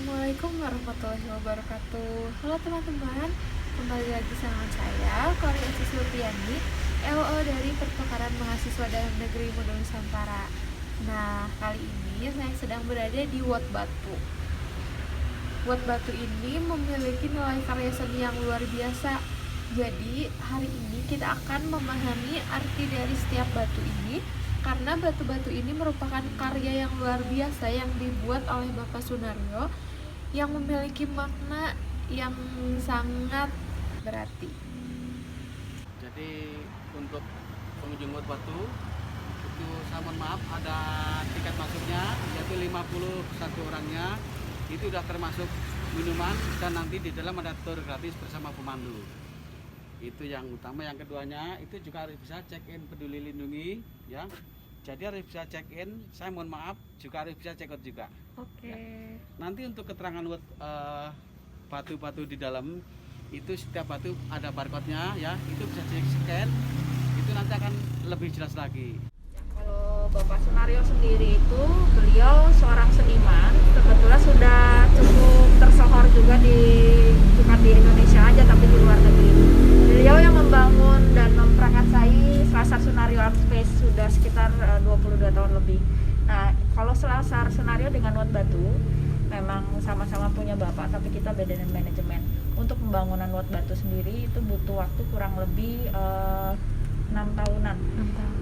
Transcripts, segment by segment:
Assalamualaikum warahmatullahi wabarakatuh. Halo teman-teman, kembali lagi sama saya, Korea Sulfiani, LO dari Pertukaran Mahasiswa Dalam Negeri Muda Nusantara. Nah, kali ini saya sedang berada di Wat Batu. Wat Batu ini memiliki nilai karya seni yang luar biasa. Jadi, hari ini kita akan memahami arti dari setiap batu ini, karena batu-batu ini merupakan karya yang luar biasa yang dibuat oleh Bapak Sunaryo yang memiliki makna yang sangat berarti. Jadi untuk pengunjung Wat Batu itu saya mohon maaf ada tiket masuknya yaitu 51 orangnya, itu sudah termasuk minuman dan nanti di dalam ada tour gratis bersama pemandu. Itu yang utama. Yang keduanya itu juga harus bisa check in Peduli Lindungi ya. Jadi harus bisa check in, saya mohon maaf juga harus bisa check out juga. Oke. Ya. Nanti untuk keterangan batu-batu di dalam itu setiap batu ada barcode-nya ya, itu bisa di scan, itu nanti akan lebih jelas lagi. Ya, kalau Bapak Sunaryo sendiri itu beliau seorang seniman, kebetulan sudah cukup tersohor juga bukan di Indonesia aja tapi di luar negeri. Beliau yang membangun dan memprakarsai Selasar Sunaryo Art Space sudah sekitar 22 tahun lebih. Nah, kalau Selasar Sunaryo dengan Wat Batu memang sama-sama punya bapak, tapi kita beda dengan manajemen. Untuk pembangunan Wat Batu sendiri itu butuh waktu kurang lebih 6 tahunan.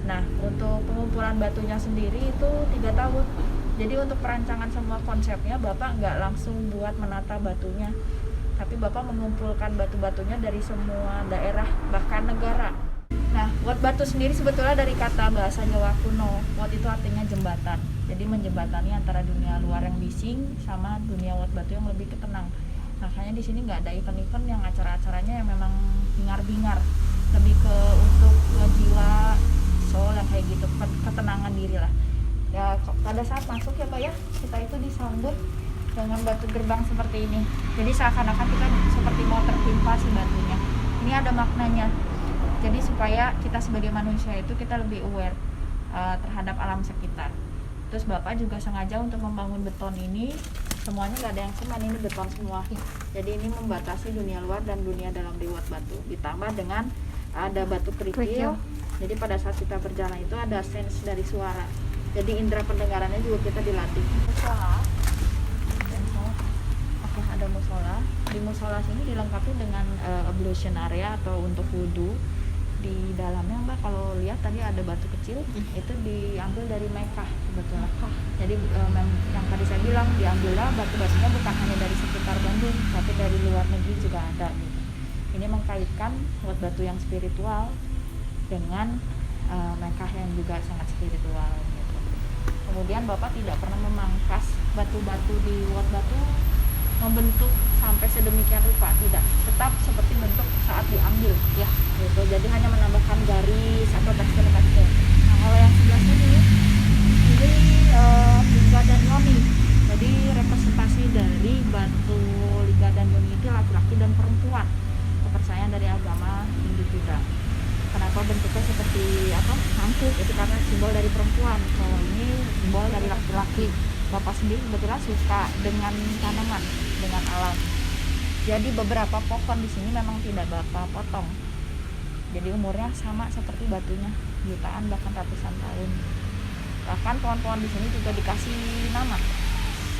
Nah, untuk pengumpulan batunya sendiri itu 3 tahun. Jadi untuk perancangan semua konsepnya bapak nggak langsung buat menata batunya, tapi bapak mengumpulkan batu-batunya dari semua daerah bahkan negara. Nah, Wat Batu sendiri sebetulnya dari kata bahasa Jawa kuno. Wat itu artinya jembatan. Jadi menjembatani antara dunia luar yang bising sama dunia Wat Batu yang lebih ketenang. Makanya di sini nggak ada event-event yang acara-acaranya yang memang bingar-bingar. Lebih ke untuk jiwa, soul yang kayak gitu, ketenangan diri lah. Ya, pada saat masuk ya Pak ya, kita itu disambut dengan batu gerbang seperti ini. Jadi seakan-akan kita seperti mau tertimpa si batunya. Ini ada maknanya. Jadi supaya kita sebagai manusia itu kita lebih aware terhadap alam sekitar. Terus Bapak juga sengaja untuk membangun beton ini, semuanya nggak ada yang semen, ini beton semua. Jadi ini membatasi dunia luar dan dunia dalam di Wat Batu. Ditambah dengan ada batu kerikil. Jadi pada saat kita berjalan itu ada sense dari suara. Jadi indera pendengarannya juga kita dilatih. Musola. Oke, ada musola. Di musola sini dilengkapi dengan ablution area atau untuk wudhu. Di dalamnya Mbak kalau lihat tadi ada batu kecil, itu diambil dari Mekah sebetulnya. Jadi yang tadi saya bilang diambillah batu-batunya bukan hanya dari sekitar Bandung, tapi dari luar negeri juga ada gitu. Ini mengkaitkan Wat Batu yang spiritual dengan Mekah yang juga sangat spiritual gitu. Kemudian Bapak tidak pernah memangkas batu-batu di Wat Batu membentuk sampai sedemikian rupa, tidak, tetap seperti bentuk saat diambil ya gitu. Jadi hanya menambahkan garis atau tekstur-tekstur. Nah, kalau yang sebelah sini ini Lingga dan Yoni. Jadi representasi dari batu Lingga dan Yoni itu laki-laki dan perempuan, kepercayaan dari agama Hindu juga. Kenapa bentuknya seperti apa? Mangkuk, itu karena simbol dari perempuan. Kalau ini simbol dari laki-laki. Bapak sendiri kebetulan suka dengan tanaman, dengan alam. Jadi beberapa pohon di sini memang tidak Bapak potong. Jadi umurnya sama seperti batunya, jutaan bahkan ratusan tahun. Bahkan pohon-pohon di sini juga dikasih nama.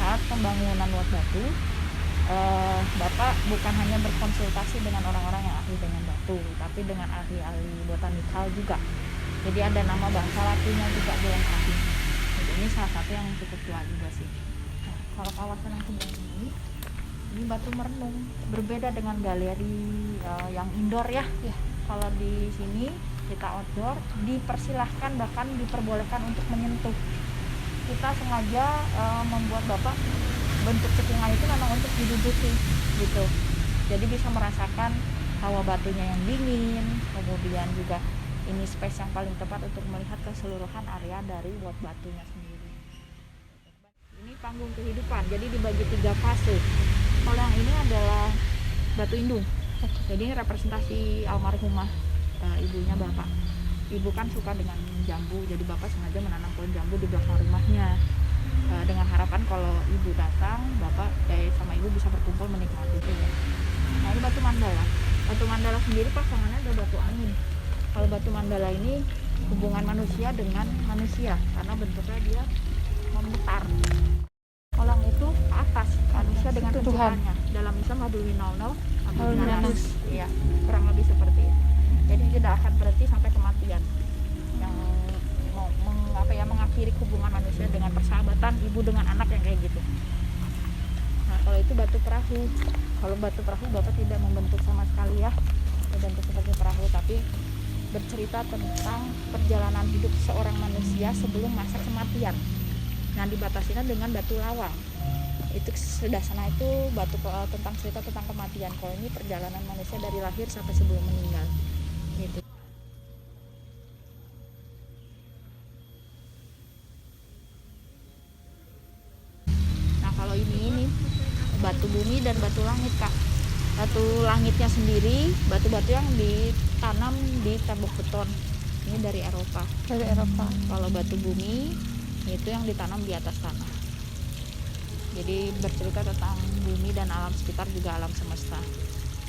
Saat pembangunan Wat Batu, Bapak bukan hanya berkonsultasi dengan orang-orang yang ahli dengan batu, tapi dengan ahli-ahli botanikal juga. Jadi ada nama bangsa Latinnya juga dilengkapi. Jadi ini salah satu yang cukup tua juga sih. Nah, kalau kawasan yang sebelah ini batu merenung, berbeda dengan galeri yang indoor ya. Kalau di sini kita outdoor, dipersilahkan bahkan diperbolehkan untuk menyentuh. Kita sengaja membuat Bapak bentuk cekungan itu memang untuk diduduki gitu. Jadi bisa merasakan hawa batunya yang dingin, kemudian juga ini space yang paling tepat untuk melihat keseluruhan area dari Wat Batunya sendiri. Ini panggung kehidupan, jadi dibagi 3 fase. Kalau yang ini adalah batu indung. Jadi ini representasi almarhumah ibunya Bapak. Ibu kan suka dengan jambu, jadi Bapak sengaja menanam pohon jambu di belakang rumahnya. dengan harapan kalau ibu datang, bapak sama ibu bisa berkumpul menikmati itu ya. Nah ini batu mandala. Batu mandala sendiri pasangannya ada batu angin. Kalau batu mandala ini hubungan manusia dengan manusia karena bentuknya dia memutar. Kolang itu ke atas, manusia dengan Tuhan. penciptanya. Dalam Islam Hadul Winalnal, Hadul Winalnas. Iya, kurang lebih seperti itu. Jadi tidak akan berhenti sampai kematian. Yang mengakhiri hubungan manusia dengan persahabatan ibu dengan anak yang kayak gitu. Nah kalau itu batu perahu. Kalau batu perahu bapak tidak membentuk sama sekali ya, membentuk seperti perahu, tapi bercerita tentang perjalanan hidup seorang manusia sebelum masa kematian. Nah dibatasinya dengan batu lawang. Itu sudah sana itu batu tentang cerita tentang kematian. Kalau ini perjalanan manusia dari lahir sampai sebelum meninggal. Gitu. Nah kalau ini batu bumi dan batu langit kak. Batu langitnya sendiri batu-batu yang ditanam di tembok beton. Ini dari Eropa. Dari Eropa. Kalau batu bumi itu yang ditanam di atas tanah. Jadi bercerita tentang bumi dan alam sekitar juga alam semesta.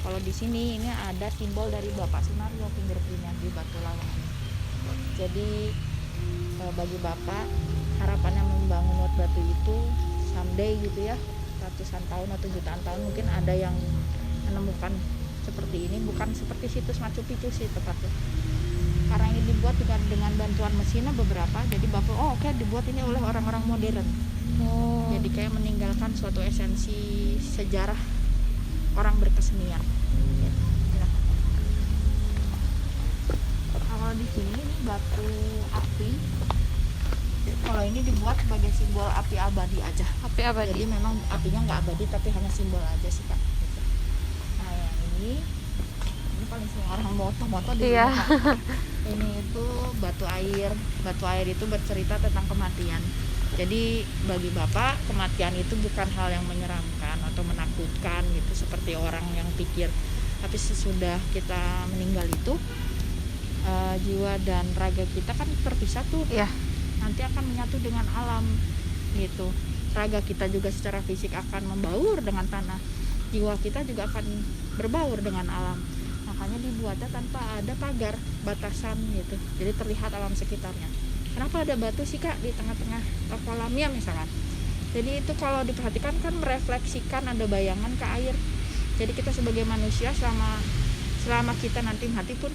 Kalau di sini ini ada simbol dari Bapak Sunario fingerprintnya di batu lawang. Jadi bagi Bapak harapannya membangun Wat Batu itu someday gitu ya, ratusan tahun atau jutaan tahun mungkin ada yang menemukan seperti ini, bukan seperti situs Machu Picchu sih tepatnya. Karena ini dibuat dengan bantuan mesinnya beberapa, jadi Bapak oke, dibuat ini oleh orang-orang modern. Jadi kayak meninggalkan suatu esensi sejarah orang berkesenian. Ya. Kalau di sini ini batu api. Kalau ini dibuat sebagai simbol api abadi aja. Api abadi. Jadi memang apinya nggak abadi tapi hanya simbol aja sih kak. Gitu. Nah yang ini paling sering orang moto-moto di Iya. rumah. Ini itu batu air. Batu air itu bercerita tentang kematian. Jadi bagi Bapak kematian itu bukan hal yang menyeramkan atau menakutkan gitu seperti orang yang pikir. Tapi sesudah kita meninggal itu jiwa dan raga kita kan terpisah tuh. Iya. Nanti akan menyatu dengan alam gitu. Raga kita juga secara fisik akan membaur dengan tanah. Jiwa kita juga akan berbaur dengan alam. Makanya dibuatnya tanpa ada pagar, batasan gitu. Jadi terlihat alam sekitarnya. Kenapa ada batu sih kak di tengah-tengah kolamnya misalkan? Jadi itu kalau diperhatikan kan merefleksikan ada bayangan ke air. Jadi kita sebagai manusia selama kita nanti mati pun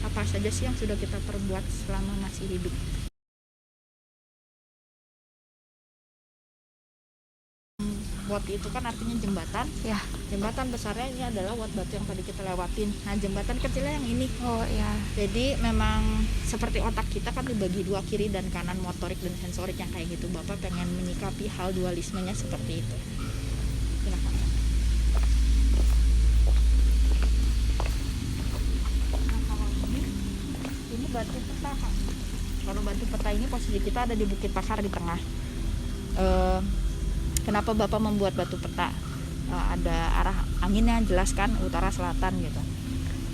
apa saja sih yang sudah kita perbuat selama masih hidup. Wat itu kan artinya jembatan. Ya. Jembatan besarnya ini adalah Wat Batu yang tadi kita lewatin. Nah jembatan kecilnya yang ini. Oh iya. Jadi memang seperti otak kita kan dibagi dua, kiri dan kanan, motorik dan sensorik yang kayak gitu. Bapak pengen menyikapi hal dualismenya seperti itu. Silakan. Nah kalau ini batu peta Kak. Kalau batu peta ini posisi kita ada di Bukit Pakar di tengah. Kenapa Bapak membuat batu peta? Ada arah anginnya jelas kan, utara selatan gitu.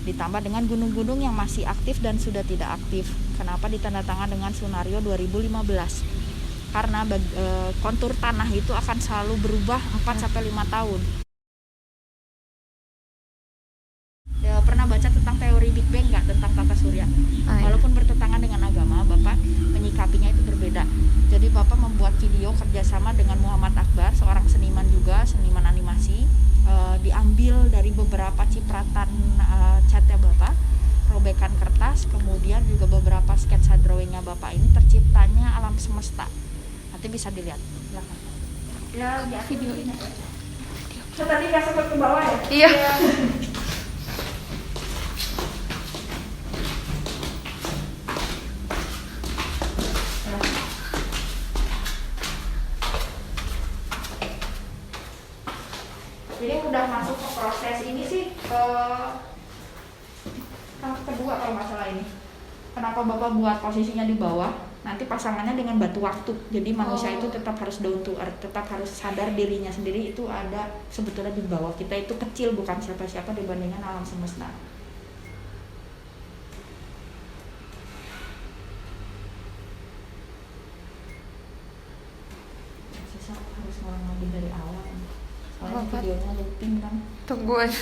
Ditambah dengan gunung-gunung yang masih aktif dan sudah tidak aktif. Kenapa ditandatangan dengan Sunario 2015? Karena kontur tanah itu akan selalu berubah 4-5 tahun. Pernah baca tentang teori Big Bang nggak, tentang tata surya? Walaupun bertentangan dengan agama, Bapak menyikapinya itu berbeda. Jadi Bapak membuat video kerjasama dengan Muhammad Akbar, seorang seniman juga, seniman animasi. Diambil dari beberapa cipratan catnya Bapak, robekan kertas, kemudian juga beberapa sketsa drawingnya Bapak. Ini terciptanya alam semesta. Nanti bisa dilihat. Silakan. Ya, lihat video ini. Tadi nggak sempat ke bawah ya? Iya. Jadi udah masuk ke proses ini sih tahap kedua kalau masalah ini. Kenapa Bapak buat posisinya di bawah? Nanti pasangannya dengan batu waktu. Jadi manusia itu tetap harus down to earth, tetap harus sadar dirinya sendiri itu ada sebetulnya di bawah. Kita itu kecil, bukan siapa-siapa dibandingkan alam semesta. harus ngulang lagi dari awal. Soalnya Apa? videonya looping kan. Tunggu aja.